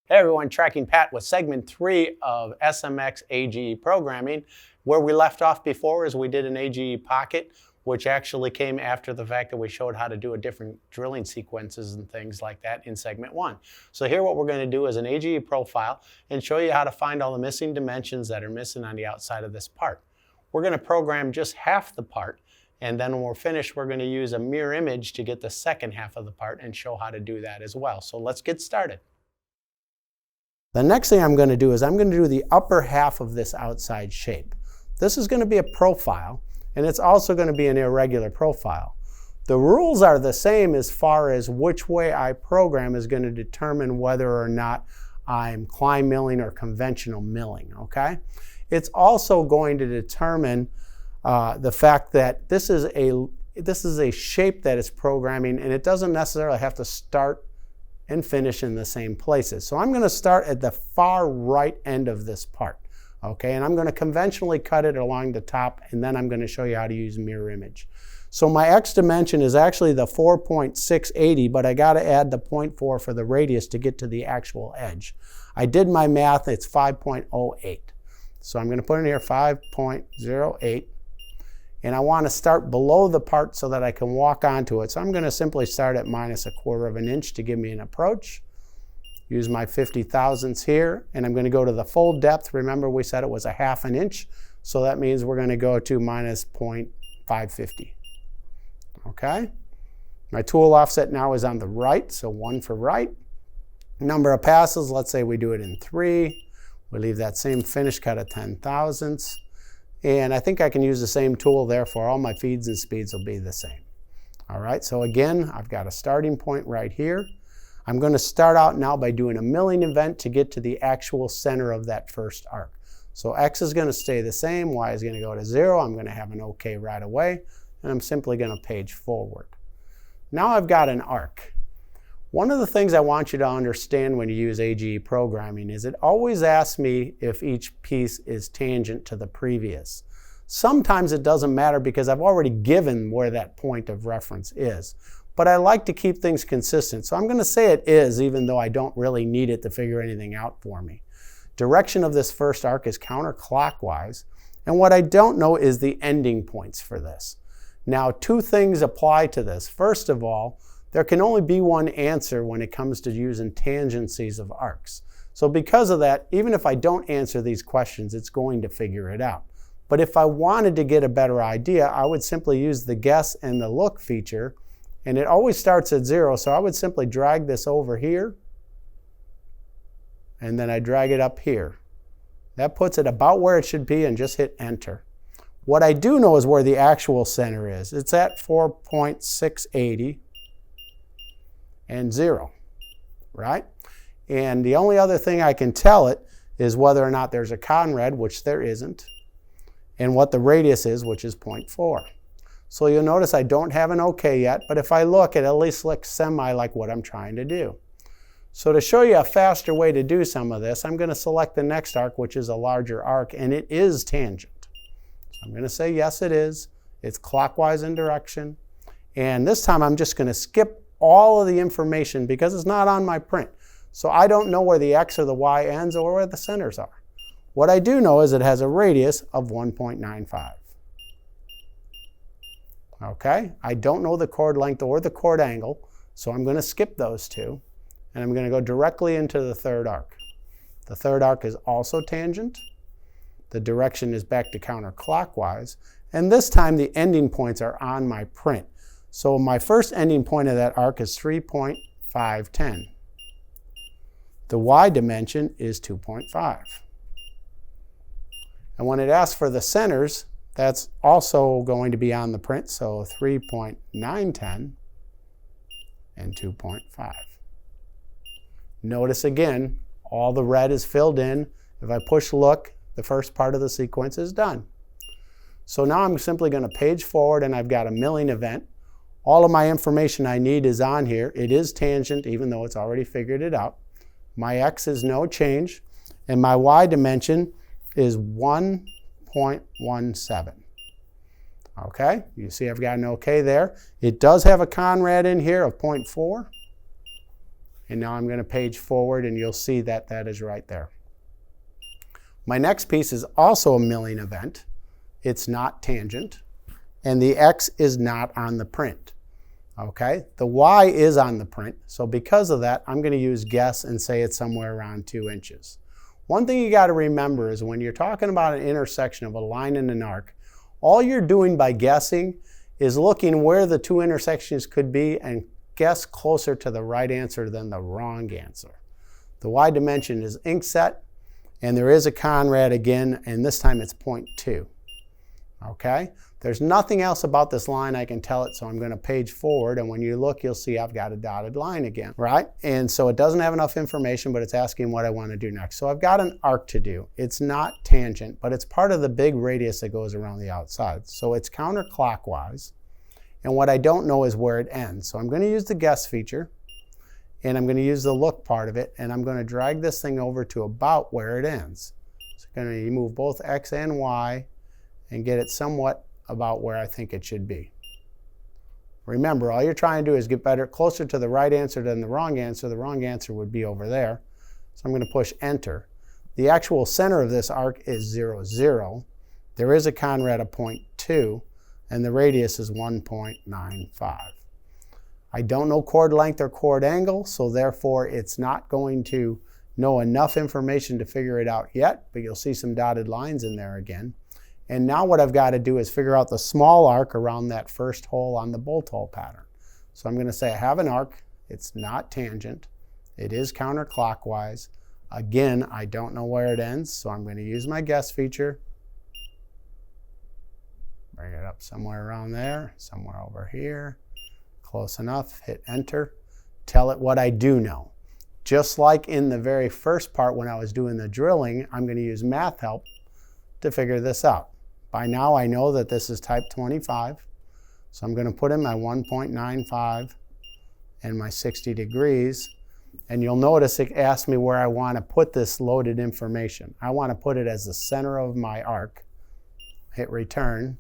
Hey everyone, Tracking Pat with segment 3 of SMX A.G.E programming. Where we left off before is we did an A.G.E pocket, which actually came after the fact that we showed how to do a different drilling sequences and things like that in segment 1. So here what we're going to do is an A.G.E profile and show you how to find all the missing dimensions that are missing on the outside of this part. We're going to program just half the part, and then when we're finished we're going to use a mirror image to get the second half of the part and show how to do that as well. So let's get started. The next thing I'm going to do is I'm going to do the upper half of this outside shape. This is going to be a profile, and it's also going to be an irregular profile. The rules are the same as far as which way I program is going to determine whether or not I'm climb milling or conventional milling, okay? It's also going to determine the fact that this is a shape that it's programming, and it doesn't necessarily have to start and finish in the same places. So I'm going to start at the far right end of this part, okay? And I'm going to conventionally cut it along the top, and then I'm going to show you how to use mirror image. So my X dimension is actually the 4.680, but I got to add the 0.4 for the radius to get to the actual edge. I did my math, it's 5.08. So I'm going to put in here 5.08. And I want to start below the part so that I can walk onto it. So I'm going to simply start at -1/4 of an inch to give me an approach. Use my 50 thousandths here, and I'm going to go to the full depth. Remember we said it was 1/2 inch, so that means we're going to go to -0.550. Okay? My tool offset now is on the right, so 1 for right. Number of passes, let's say we do it in 3. We leave that same finish cut at 10 thousandths. And I think I can use the same tool, therefore all my feeds and speeds will be the same. All right, so again, I've got a starting point right here. I'm going to start out now by doing a milling event to get to the actual center of that first arc. So X is going to stay the same, Y is going to go to 0. I'm going to have an OK right away, and I'm simply going to page forward. Now I've got an arc. One of the things I want you to understand when you use A.G.E programming is it always asks me if each piece is tangent to the previous. Sometimes it doesn't matter because I've already given where that point of reference is. But I like to keep things consistent, so I'm going to say it is even though I don't really need it to figure anything out for me. Direction of this first arc is counterclockwise, and what I don't know is the ending points for this. Now, two things apply to this. First of all, there can only be one answer when it comes to using tangencies of arcs. So because of that, even if I don't answer these questions, it's going to figure it out. But if I wanted to get a better idea, I would simply use the guess and the look feature, and it always starts at 0, so I would simply drag this over here, and then I drag it up here. That puts it about where it should be, and just hit enter. What I do know is where the actual center is. It's at 4.680. and 0, right? And the only other thing I can tell it is whether or not there's a conrad, which there isn't, and what the radius is, which is 0.4. So you'll notice I don't have an OK yet, but if I look, it at least looks semi like what I'm trying to do. So to show you a faster way to do some of this, I'm going to select the next arc, which is a larger arc, and it is tangent. So I'm going to say yes, it is. It's clockwise in direction. And this time I'm just going to skip all of the information because it's not on my print. So I don't know where the X or the Y ends or where the centers are. What I do know is it has a radius of 1.95. Okay, I don't know the chord length or the chord angle, so I'm going to skip those two, and I'm going to go directly into the third arc. The third arc is also tangent. The direction is back to counterclockwise, and this time the ending points are on my print. So my first ending point of that arc is 3.510. The Y dimension is 2.5. And when it asks for the centers, that's also going to be on the print, so 3.910 and 2.5. Notice again, all the red is filled in. If I push look, the first part of the sequence is done. So now I'm simply going to page forward, and I've got a milling event. All of my information I need is on here. It is tangent, even though it's already figured it out. My X is no change, and my Y dimension is 1.17. Okay, you see I've got an OK there. It does have a conrad in here of 0.4. And now I'm going to page forward, and you'll see that that is right there. My next piece is also a milling event. It's not tangent. And the X is not on the print. Okay? The Y is on the print. So because of that, I'm going to use guess and say it's somewhere around 2 inches. One thing you got to remember is when you're talking about an intersection of a line and an arc, all you're doing by guessing is looking where the 2 intersections could be and guess closer to the right answer than the wrong answer. The Y dimension is inkset, and there is a Conrad again, and this time it's 0.2. Okay? There's nothing else about this line I can tell it, so I'm going to page forward, and when you look, you'll see I've got a dotted line again, right? And so it doesn't have enough information, but it's asking what I want to do next. So I've got an arc to do. It's not tangent, but it's part of the big radius that goes around the outside. So it's counterclockwise, and what I don't know is where it ends. So I'm going to use the guess feature, and I'm going to use the look part of it, and I'm going to drag this thing over to about where it ends. So I'm going to move both X and Y and get it somewhat about where I think it should be. Remember, all you're trying to do is get closer to the right answer than the wrong answer. The wrong answer would be over there. So I'm going to push enter. The actual center of this arc is 0, 0. There is a Conrad of 0.2, and the radius is 1.95. I don't know chord length or chord angle, so therefore it's not going to know enough information to figure it out yet, but you'll see some dotted lines in there again. And now what I've got to do is figure out the small arc around that first hole on the bolt hole pattern. So I'm going to say I have an arc. It's not tangent. It is counterclockwise. Again, I don't know where it ends, so I'm going to use my guess feature. Bring it up somewhere around there, somewhere over here. Close enough. Hit enter. Tell it what I do know. Just like in the very first part when I was doing the drilling, I'm going to use math help to figure this out. By now I know that this is type 25, so I'm going to put in my 1.95 and my 60 degrees, and you'll notice it asks me where I want to put this loaded information. I want to put it as the center of my arc. Hit return,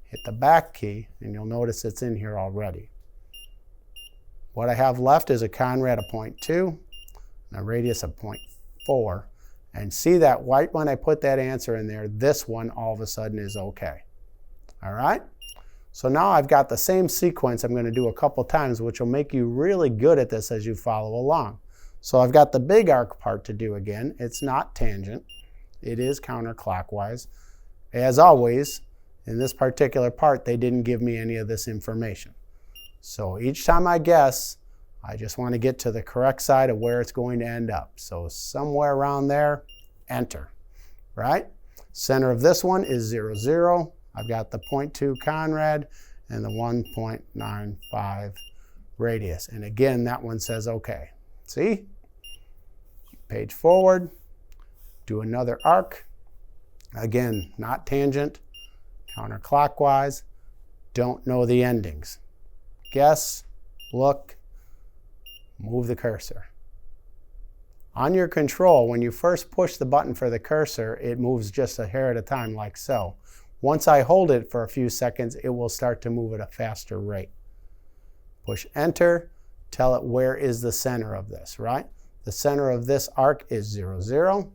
hit the back key, and you'll notice it's in here already. What I have left is a Conrad of 0.2 and a radius of 0.4. And see that right when I put that answer in there, this one all of a sudden is okay. All right? So now I've got the same sequence I'm going to do a couple times, which will make you really good at this as you follow along. So I've got the big arc part to do again. It's not tangent. It is counterclockwise. As always, in this particular part, they didn't give me any of this information. So each time I guess, I just want to get to the correct side of where it's going to end up. So somewhere around there, enter, right? Center of this one is 0, 0. I've got the 0.2 Conrad and the 1.95 radius. And again, that one says okay. See? Page forward, do another arc. Again, not tangent, counterclockwise, don't know the endings. Guess, look, move the cursor. On your control, when you first push the button for the cursor, it moves just a hair at a time, like so. Once I hold it for a few seconds, it will start to move at a faster rate. Push enter, tell it where is the center of this, right? The center of this arc is 0, 0.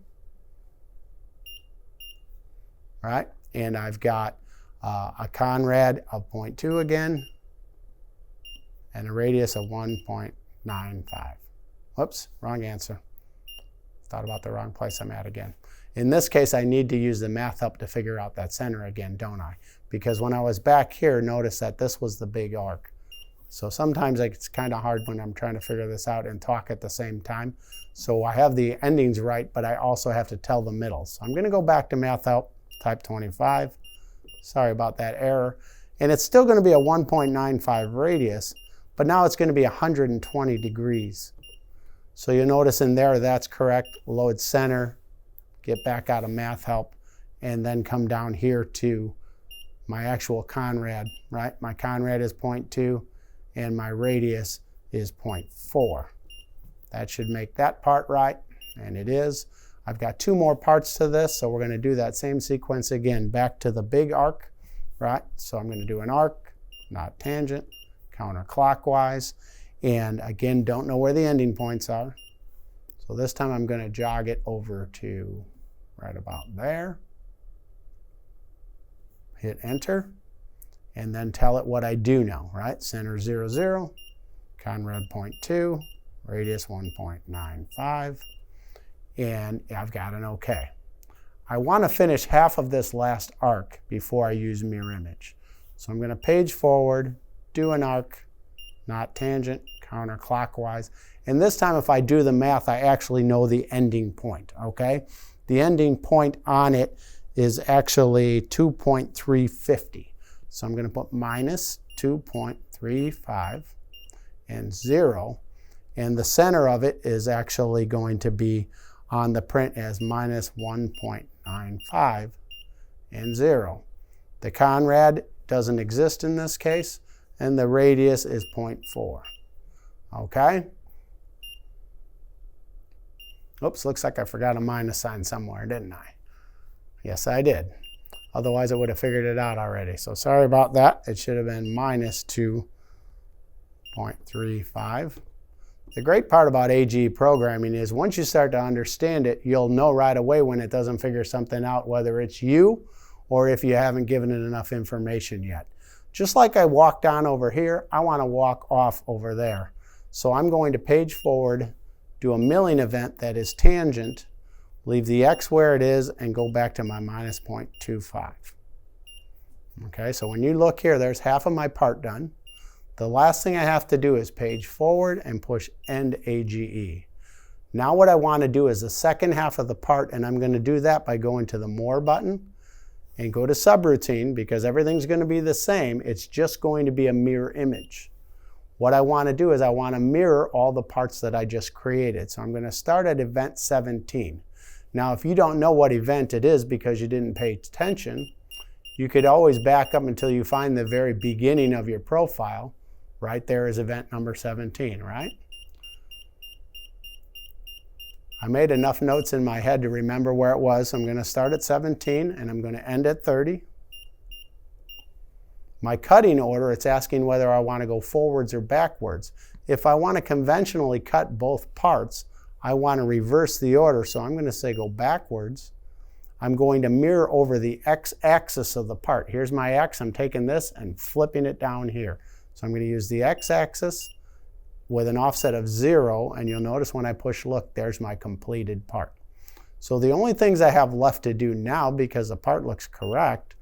Right? And I've got a Conrad of 0.2 again, and a radius of 1.95. Whoops, wrong answer. Thought about the wrong place I'm at again. In this case, I need to use the math help to figure out that center again, don't I? Because when I was back here, notice that this was the big arc. So sometimes it's kind of hard when I'm trying to figure this out and talk at the same time. So I have the endings right, but I also have to tell the middles. So I'm going to go back to math help, type 25. Sorry about that error. And it's still going to be a 1.95 radius, but now it's going to be 120 degrees. So you'll notice in there that's correct. Load center, get back out of math help, and then come down here to my actual Conrad, right? My Conrad is 0.2 and my radius is 0.4. That should make that part right, and it is. I've got 2 more parts to this, so we're going to do that same sequence again. Back to the big arc, right? So I'm going to do an arc, not tangent, counterclockwise. And again, don't know where the ending points are. So this time I'm going to jog it over to right about there. Hit enter. And then tell it what I do know, right? Center 0, 0, Conrad 0.2, radius 1.95, and I've got an OK. I want to finish half of this last arc before I use mirror image. So I'm going to page forward, do an arc, not tangent, counterclockwise. And this time if I do the math, I actually know the ending point, okay? The ending point on it is actually 2.350. So I'm going to put minus 2.35 and 0. And the center of it is actually going to be on the print as minus 1.95 and 0. The Conrad doesn't exist in this case, and the radius is 0.4. Okay? Oops, looks like I forgot a minus sign somewhere, didn't I? Yes, I did. Otherwise, I would have figured it out already. So sorry about that. It should have been minus 2.35. The great part about A.G.E programming is once you start to understand it, you'll know right away when it doesn't figure something out, whether it's you or if you haven't given it enough information yet. Just like I walked on over here, I want to walk off over there. So I'm going to page forward, do a milling event that is tangent, leave the x where it is, and go back to my minus 0.25. Okay, so when you look here, there's half of my part done. The last thing I have to do is page forward and push end A.G.E. Now what I want to do is the second half of the part, and I'm going to do that by going to the More button and go to Subroutine, because everything's going to be the same. It's just going to be a mirror image. What I want to do is I want to mirror all the parts that I just created. So I'm going to start at event 17. Now, if you don't know what event it is because you didn't pay attention, you could always back up until you find the very beginning of your profile. Right there is event number 17, right? I made enough notes in my head to remember where it was. So I'm going to start at 17 and I'm going to end at 30. My cutting order, it's asking whether I want to go forwards or backwards. If I want to conventionally cut both parts, I want to reverse the order. So I'm going to say go backwards. I'm going to mirror over the x-axis of the part. Here's my x. I'm taking this and flipping it down here. So I'm going to use the x-axis with an offset of 0, and you'll notice when I push look, there's my completed part. So the only things I have left to do now, because the part looks correct,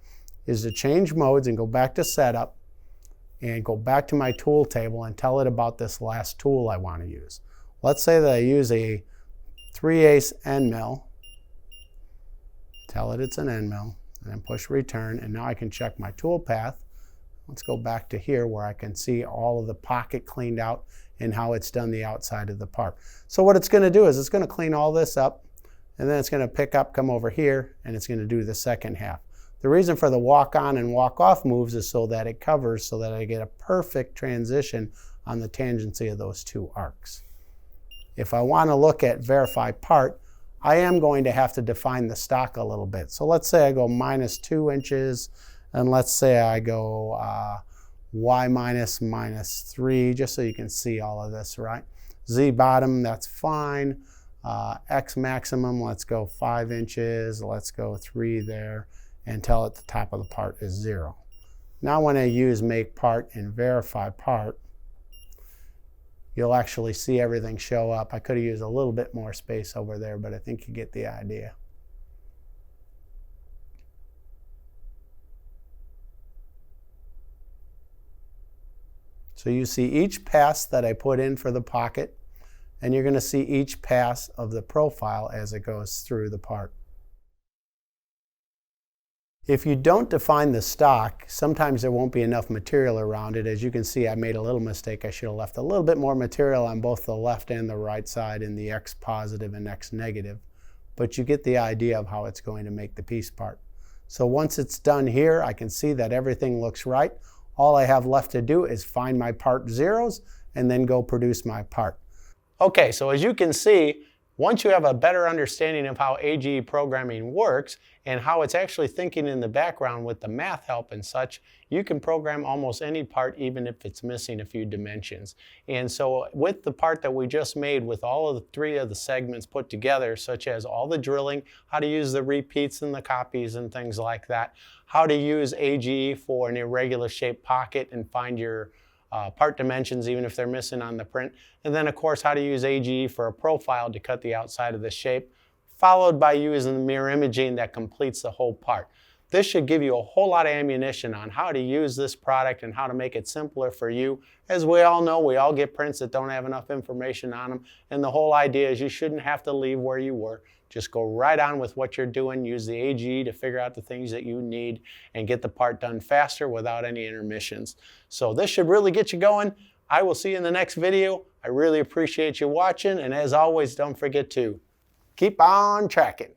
is to change modes and go back to setup and go back to my tool table and tell it about this last tool I want to use. Let's say that I use a 3/8 end mill. Tell it it's an end mill, and then push return, and now I can check my tool path. Let's go back to here where I can see all of the pocket cleaned out and how it's done the outside of the part. So what it's going to do is it's going to clean all this up, and then it's going to pick up, come over here, and it's going to do the second half. The reason for the walk on and walk off moves is so that it covers, so that I get a perfect transition on the tangency of those two arcs. If I want to look at verify part, I am going to have to define the stock a little bit. So let's say I go minus 2 inches, and let's say I go y minus -3, just so you can see all of this, right? Z bottom, that's fine. X maximum, let's go 5 inches, let's go 3 there, and tell it the top of the part is 0. Now when I use make part and verify part, you'll actually see everything show up. I could have used a little bit more space over there, but I think you get the idea. So you see each pass that I put in for the pocket, and you're going to see each pass of the profile as it goes through the part. If you don't define the stock, sometimes there won't be enough material around it. As you can see, I made a little mistake. I should have left a little bit more material on both the left and the right side in the X positive and X negative. But you get the idea of how it's going to make the piece part. So once it's done here, I can see that everything looks right. All I have left to do is find my part zeros and then go produce my part. Okay, so as you can see, Once you have a better understanding of how A.G.E programming works and how it's actually thinking in the background with the math help and such, you can program almost any part even if it's missing a few dimensions. And so with the part that we just made with all of the 3 of the segments put together, such as all the drilling, how to use the repeats and the copies and things like that, how to use A.G.E for an irregular shaped pocket and find your part dimensions even if they're missing on the print, and then of course how to use A.G.E for a profile to cut the outside of the shape, followed by using the mirror imaging that completes the whole part. This should give you a whole lot of ammunition on how to use this product and how to make it simpler for you. As we all know, we all get prints that don't have enough information on them, and the whole idea is you shouldn't have to leave where you were. Just go right on with what you're doing, use the A.G.E to figure out the things that you need and get the part done faster without any intermissions. So this should really get you going. I will see you in the next video. I really appreciate you watching, and as always, don't forget to keep on tracking.